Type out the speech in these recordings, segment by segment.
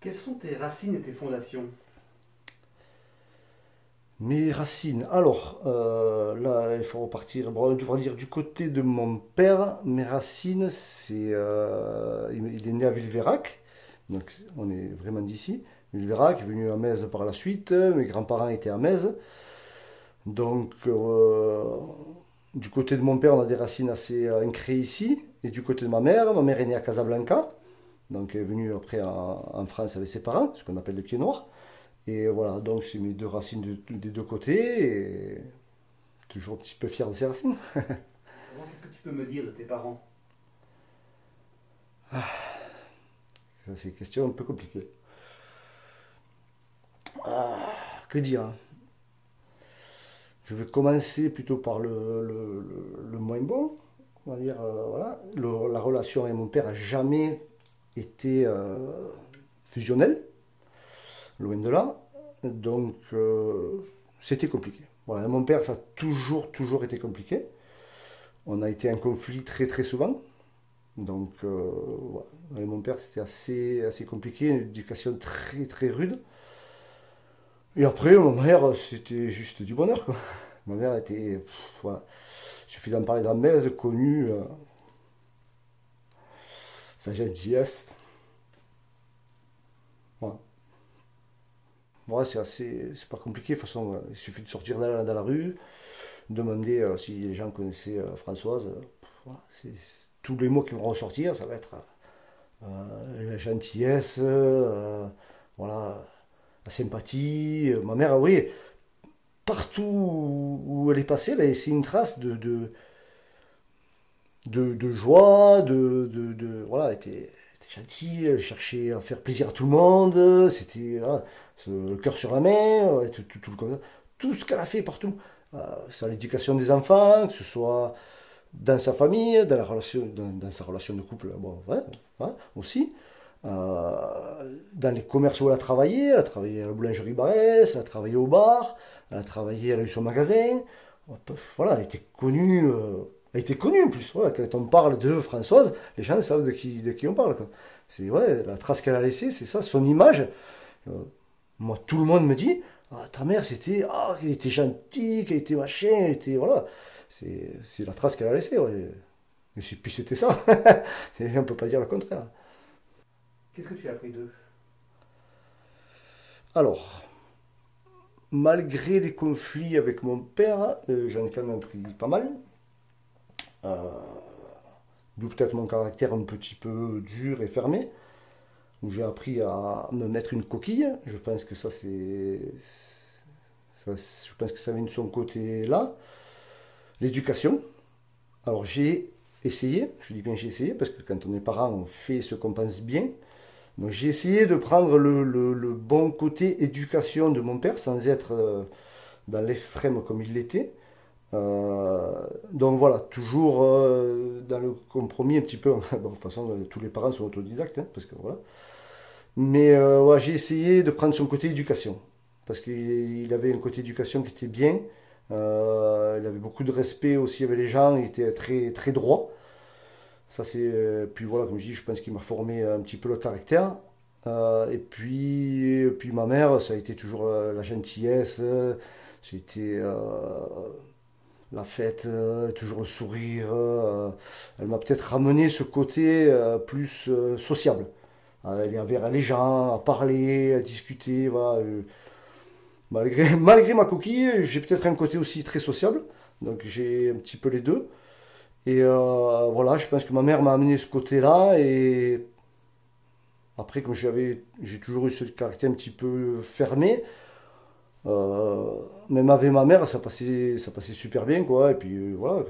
Quelles sont tes racines et tes fondations? Mes racines. Alors, là, il faut repartir. Bon, on devrait dire du côté de mon père. Mes racines, il est né à Villeverac. Donc, on est vraiment d'ici. Villeverac est venu à Metz par la suite. Mes grands-parents étaient à Metz. Donc, du côté de mon père, on a des racines assez ancrées ici. Et du côté de ma mère est née à Casablanca. Donc, elle est venue après en France avec ses parents, ce qu'on appelle les pieds noirs. Et voilà, donc c'est mes deux racines des deux côtés, et toujours un petit peu fier de ces racines. Alors, qu'est-ce que tu peux me dire de tes parents? Ça, c'est une question un peu compliquée. Que dire, hein. Je vais commencer plutôt par le moins bon. On va dire, voilà. La relation avec mon père a jamais été fusionnelle, loin de là. Donc, c'était compliqué. Voilà, mon père, ça a toujours été compliqué. On a été en conflit très souvent. Donc, ouais. Avec mon père, c'était assez compliqué, une éducation très rude. Et après, ma mère, c'était juste du bonheur, quoi. Ma mère était, voilà, il suffit d'en parler dans Metz, connue, sa gentillesse. Voilà. Ouais, c'est pas compliqué, de toute façon, il suffit de sortir dans la rue, demander si les gens connaissaient Françoise. Voilà, tous les mots qui vont ressortir, ça va être la gentillesse, voilà, la sympathie. Ma mère, oui, partout où elle est passée, elle a laissé une trace de joie, voilà, elle était gentille, elle cherchait à faire plaisir à tout le monde, c'était voilà, le cœur sur la main, tout ce qu'elle a fait partout. Sur l'éducation des enfants, que ce soit dans sa famille, dans sa relation de couple, bon, ouais, ouais, aussi. Dans les commerces où elle a travaillé à la boulangerie Barès, elle a travaillé au bar, elle a eu son magasin. Voilà, elle était connue en plus. Voilà, quand on parle de Françoise, les gens savent de qui on parle, quoi. C'est ouais, la trace qu'elle a laissée, c'est ça, son image. Euh, Moi, tout le monde me dit, ah, ta mère, elle était gentille, qu'elle était machin, elle était, voilà. C'est la trace qu'elle a laissée, ouais. Et puis c'était ça. On peut pas dire le contraire. Qu'est-ce que tu as appris d'eux? Alors, malgré les conflits avec mon père, j'en ai quand même appris pas mal. Euh, D'où peut-être mon caractère un petit peu dur et fermé, où j'ai appris à me mettre une coquille. Je pense que je pense que ça vient de son côté là. L'éducation. Alors j'ai essayé, je dis bien j'ai essayé, parce que quand on est parent, on fait ce qu'on pense bien. Donc j'ai essayé de prendre le bon côté éducation de mon père sans être dans l'extrême comme il l'était. Donc voilà, toujours dans le compromis un petit peu. Bon, de toute façon, tous les parents sont autodidactes, hein, parce que voilà. Mais ouais, j'ai essayé de prendre son côté éducation, parce qu'il avait un côté éducation qui était bien. Il avait beaucoup de respect aussi avec les gens, il était très droit. Ça c'est, puis voilà, comme je dis, je pense qu'il m'a formé un petit peu le caractère. Et puis ma mère, ça a été toujours la gentillesse, c'était la fête, toujours le sourire. Elle m'a peut-être ramené ce côté plus sociable. À aller vers les gens, à parler, à discuter. Voilà. Malgré ma coquille, j'ai peut-être un côté aussi très sociable. Donc j'ai un petit peu les deux. Et voilà, je pense que ma mère m'a amené ce côté-là. Et après, comme j'ai toujours eu ce caractère un petit peu fermé, même avec ma mère, ça passait super bien, quoi. Et puis voilà,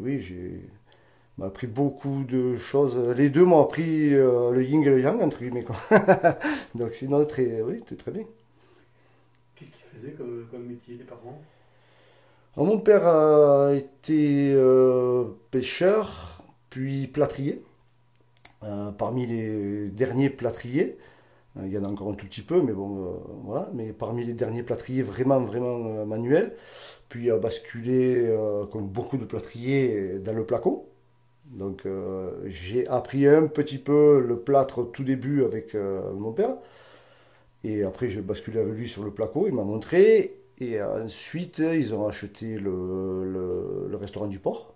oui, m'a appris beaucoup de choses. Les deux m'ont appris le yin et le yang, entre guillemets, quoi. Donc sinon, oui, très bien. Qu'est-ce qu'ils faisaient comme métier, les parents? Alors, mon père a été pêcheur, puis plâtrier. Parmi les derniers plâtriers, il y en a encore un tout petit peu, mais bon, voilà. Mais parmi les derniers plâtriers vraiment manuels, puis il a basculé, comme beaucoup de plâtriers, dans le placo. Donc j'ai appris un petit peu le plâtre au tout début avec mon père. Et après, j'ai basculé avec lui sur le placo, il m'a montré. Et ensuite, ils ont acheté le restaurant du port.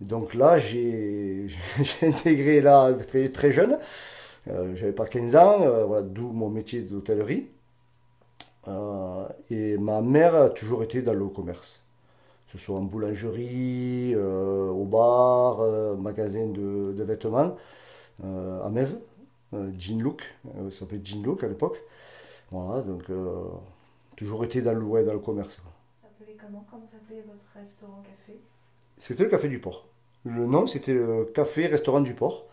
Donc là, j'ai intégré là très, très jeune. J'avais pas 15 ans, voilà, d'où mon métier d'hôtellerie. Et ma mère a toujours été dans le commerce, que ce soit en boulangerie, au bar, magasin de vêtements, à Metz, Jean Look, ça s'appelait Jean Look à l'époque. Voilà, donc toujours été dans ouais, dans le commerce, quoi. Ça s'appelait comment? Comment s'appelait votre restaurant-café? C'était le café du port. Le nom, c'était le café-restaurant du port.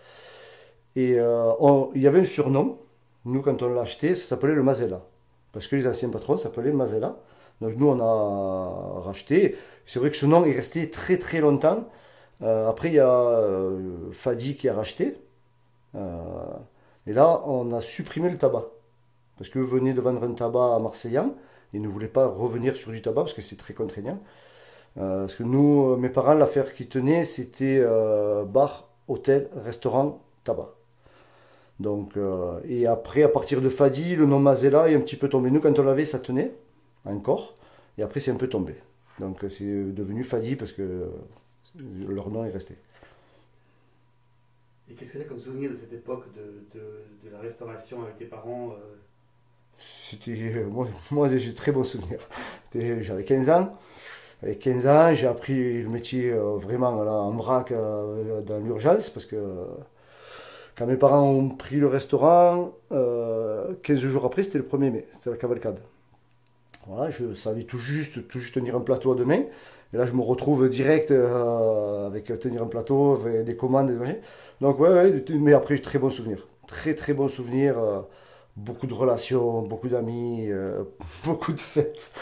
Et il y avait un surnom. Nous, quand on l'a acheté, ça s'appelait le Mazella. Parce que les anciens patrons s'appelaient Mazella. Donc nous, on a racheté. C'est vrai que ce nom est resté très très longtemps. Après, il y a Fadi qui a racheté. Euh, et là, on a supprimé le tabac. Parce que venait de vendre un tabac à Marseillan. Ils ne voulaient pas revenir sur du tabac parce que c'est très contraignant. Parce que nous, mes parents, l'affaire qui tenait, c'était bar, hôtel, restaurant, tabac. Donc, et après, à partir de Fadi, le nom Mazella est un petit peu tombé. Nous, quand on l'avait, ça tenait encore. Et après, c'est un peu tombé. Donc, c'est devenu Fadi parce que leur nom est resté. Et qu'est-ce que tu as comme souvenir de cette époque de la restauration avec tes parents C'était, moi j'ai de très bons souvenirs. J'avais 15 ans. Avec 15 ans, j'ai appris le métier vraiment là, en vrac dans l'urgence parce que quand mes parents ont pris le restaurant, 15 jours après, c'était le 1er mai, c'était la cavalcade. Voilà, je savais tout juste tenir un plateau à deux mains. Et là, je me retrouve direct avec tenir un plateau, avec des commandes, des machins. Donc, ouais, ouais, mais après, j'ai très bons souvenirs. Très, très bons souvenirs. Beaucoup de relations, beaucoup d'amis, beaucoup de fêtes.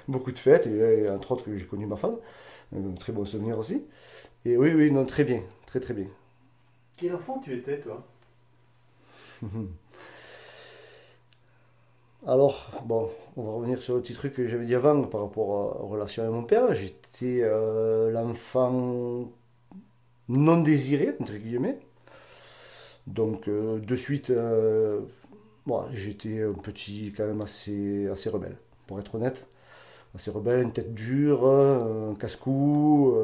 Beaucoup de fêtes, et entre autres, j'ai connu ma femme. Donc, très bons souvenirs aussi. Et oui, oui, non, très bien. Très, très bien. Quel enfant tu étais, toi? Alors, bon, on va revenir sur le petit truc que j'avais dit avant par rapport aux relations avec mon père. J'étais l'enfant non désiré, entre guillemets. Donc, de suite, bon, j'étais un petit, quand même assez rebelle, pour être honnête. Assez rebelle, une tête dure, un casse-cou.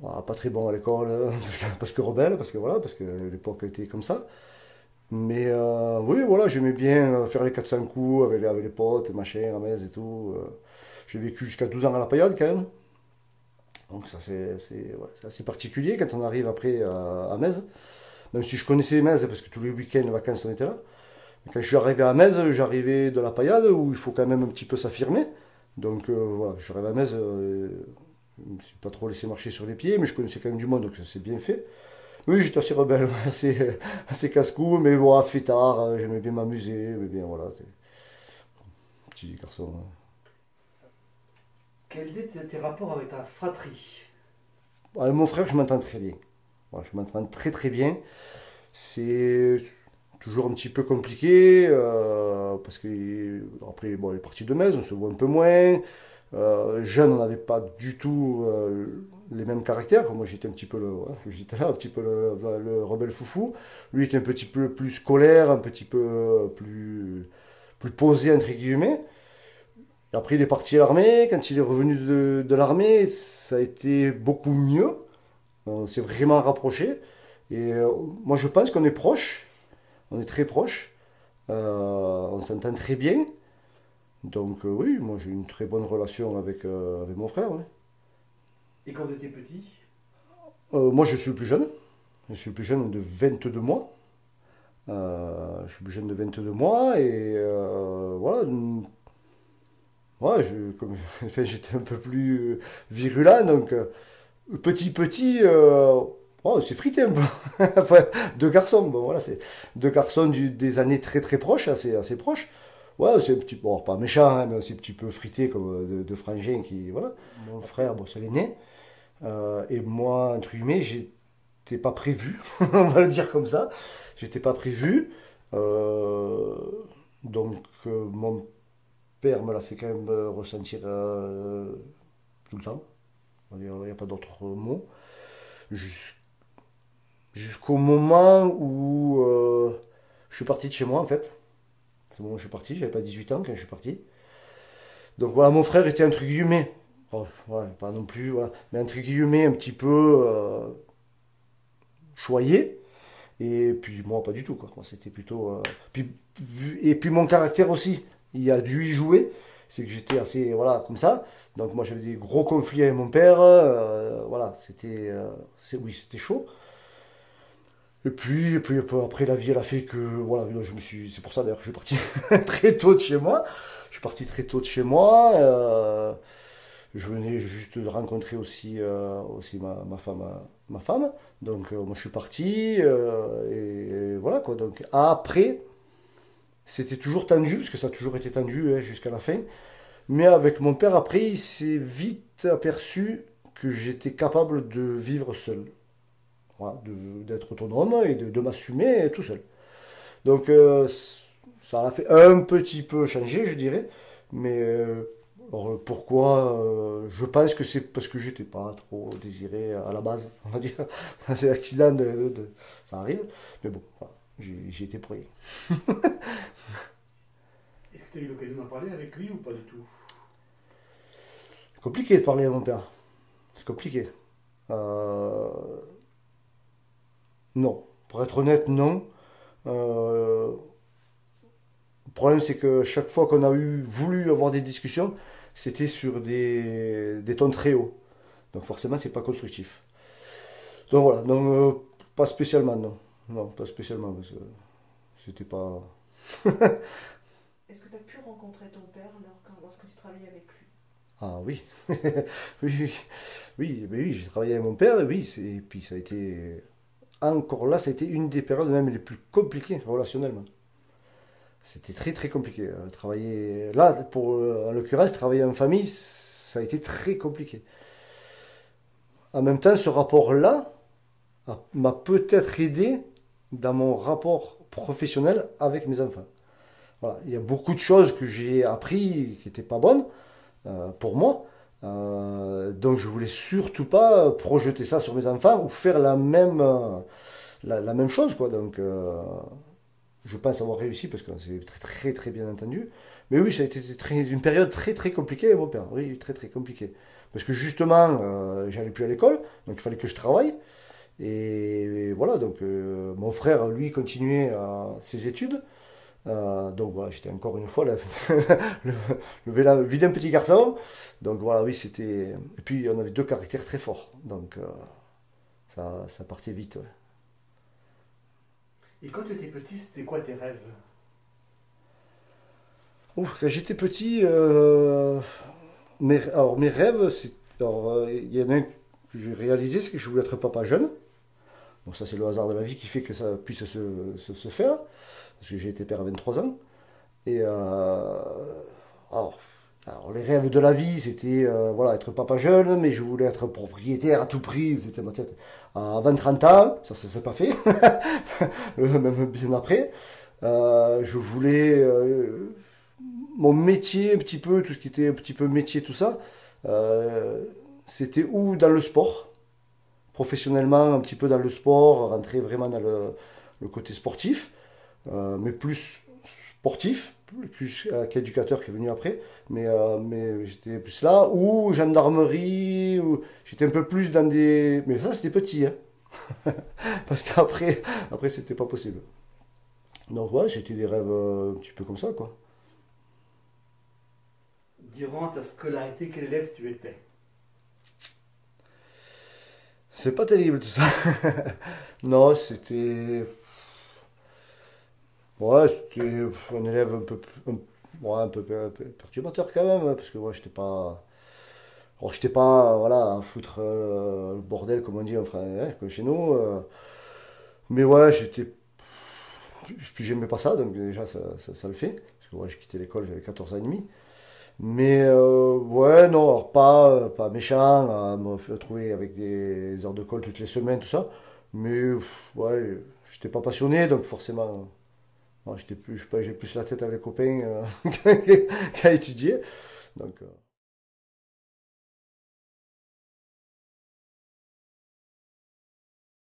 Voilà, pas très bon à l'école, parce que rebelle, parce que voilà, parce que l'époque était comme ça. Mais oui, voilà, j'aimais bien faire les 400 coups avec les potes, machin, Ramez et tout. J'ai vécu jusqu'à 12 ans à la paillade quand même. Donc ça ouais, c'est assez particulier quand on arrive après à Metz. Même si je connaissais Metz parce que tous les week-ends, les vacances, on était là. Mais quand je suis arrivé à Metz, j'arrivais de la paillade où il faut quand même un petit peu s'affirmer. Donc voilà, je suis arrivé à Metz, je ne me suis pas trop laissé marcher sur les pieds, mais je connaissais quand même du monde, donc ça s'est bien fait. Oui, j'étais assez rebelle, assez casse-cou, mais bon, fêtard, j'aimais bien m'amuser, mais bien voilà, c'est un petit garçon, hein. Quels étaient tes rapports avec ta fratrie? Avec mon frère, je m'entends très bien. Voilà, je m'entends très très bien. C'est toujours un petit peu compliqué, parce que après, bon, il est parti de Metz, on se voit un peu moins. Jeune, on n'avait pas du tout les mêmes caractères. Moi, j'étais un petit peu ouais, j'étais là, un petit peu le rebelle foufou. Lui était un petit peu plus scolaire, un petit peu plus posé entre guillemets. Et après, il est parti à l'armée. Quand il est revenu de l'armée, ça a été beaucoup mieux. On s'est vraiment rapprochés. Et moi, je pense qu'on est proches. On est très proches. On s'entend très bien. Donc oui, moi j'ai une très bonne relation avec mon frère, ouais. Et quand vous étiez petit? Moi je suis le plus jeune. Je suis le plus jeune de 22 mois. Je suis le plus jeune de 22 mois et voilà. Ouais, enfin, j'étais un peu plus virulent, donc petit, oh, c'est frité un peu. Enfin, deux garçons, bon voilà, c'est deux garçons des années très très proches, assez proches. Ouais, c'est un petit peu, bon, pas méchant, hein, mais c'est un petit peu frité comme de frangins qui, voilà. Mon frère, bon, c'est l'aîné. Et moi, entre guillemets, j'étais pas prévu, on va le dire comme ça. J'étais pas prévu. Euh, donc, mon père me l'a fait quand même ressentir tout le temps. Il n'y a pas d'autre mot. Jus- Jusqu'au moment où je suis parti de chez moi en fait. C'est bon, je suis parti, j'avais pas 18 ans quand je suis parti. Donc voilà, mon frère était entre guillemets, oh, ouais, pas non plus, voilà, mais entre guillemets un petit peu choyé. Et puis moi, pas du tout, quoi. Moi, c'était plutôt. Et puis mon caractère aussi, il a dû y jouer. C'est que j'étais assez, voilà, comme ça. Donc moi, j'avais des gros conflits avec mon père. Voilà, oui, c'était chaud. Et puis après, la vie, elle a fait que, voilà, c'est pour ça d'ailleurs que je suis parti très tôt de chez moi. Je suis parti très tôt de chez moi. Je venais juste de rencontrer aussi ma femme. Donc, moi, je suis parti. Et voilà, quoi. Donc, après, c'était toujours tendu, parce que ça a toujours été tendu, hein, jusqu'à la fin. Mais avec mon père, après, il s'est vite aperçu que j'étais capable de vivre seul. Voilà, d'être autonome et de m'assumer tout seul. Donc, ça l'a fait un petit peu changer, je dirais. Mais alors, pourquoi je pense que c'est parce que j'étais pas trop désiré à la base, on va dire. C'est l'accident, ça arrive. Mais bon, voilà, j'ai été pour rien. Est-ce que tu as eu l'occasion d'en parler avec lui ou pas du tout? C'est compliqué de parler à mon père. C'est compliqué. Euh, non. Pour être honnête, non. Euh, Le problème, c'est que chaque fois qu'on a voulu avoir des discussions, c'était sur des tons très hauts. Donc forcément, c'est pas constructif. Donc voilà, donc pas spécialement, non. Non, pas spécialement, parce que c'était pas... Est-ce que tu as pu rencontrer ton père lorsque tu travaillais avec lui? Ah oui, oui, oui, oui, mais oui, j'ai travaillé avec mon père, et oui, et puis ça a été... Encore là, ça a été une des périodes même les plus compliquées relationnellement. C'était très très compliqué. Travailler là, en l'occurrence, travailler en famille, ça a été très compliqué. En même temps, ce rapport-là m'a peut-être aidé dans mon rapport professionnel avec mes enfants. Voilà. Il y a beaucoup de choses que j'ai appris qui n'étaient pas bonnes pour moi. Donc je voulais surtout pas projeter ça sur mes enfants ou faire la même chose, quoi. Donc je pense avoir réussi parce que c'est très très très bien entendu. Mais oui, ça a été une période très très compliquée avec mon père. Oui, très très compliquée. Parce que justement, j'allais plus à l'école, donc il fallait que je travaille. Et voilà, donc mon frère, lui, continuait ses études. Donc voilà, j'étais encore une fois le vilain petit garçon. Donc voilà, oui, c'était. Et puis on avait deux caractères très forts. Donc ça partait vite. Ouais. Et quand tu étais petit, c'était quoi tes rêves? Ouf, quand j'étais petit, mes rêves, il y en a un que j'ai réalisé, c'est que je voulais être papa jeune. Donc ça, c'est le hasard de la vie qui fait que ça puisse se faire. Parce que j'ai été père à 23 ans. Et alors, alors, les rêves de la vie, c'était voilà, être papa jeune, mais je voulais être propriétaire à tout prix. C'était ma tête. À 20-30 ans, ça s'est pas fait. Même bien après. Je voulais mon métier, un petit peu, tout ce qui était un petit peu métier, tout ça. C'était ou dans le sport, professionnellement, un petit peu dans le sport, rentrer vraiment dans le côté sportif, mais plus sportif, plus qu'éducateur qui est venu après, mais j'étais plus là, ou gendarmerie, ou j'étais un peu plus dans des... Mais ça, c'était petit, hein. Parce après c'était pas possible. Donc ouais, c'était des rêves un petit peu comme ça, quoi. Durant ta scolarité, quel élève tu étais? C'est pas terrible tout ça. Non, c'était... Ouais, c'était un élève ouais, un peu perturbateur quand même, hein, parce que moi, j'étais pas... Alors, j'étais pas, voilà, à foutre le bordel, comme on dit, enfin, hein, comme chez nous. Mais ouais, j'étais... Puis j'aimais pas ça, donc déjà, ça le fait. Parce que ouais, j'ai quitté l'école, j'avais 14 ans et demi. Mais ouais, non, alors pas méchant, à me retrouver avec des heures de colle toutes les semaines, tout ça. Mais ouais, j'étais pas passionné, donc forcément, non, j'étais plus, je sais pas, j'ai plus la tête avec les copains qu'à étudier. Donc,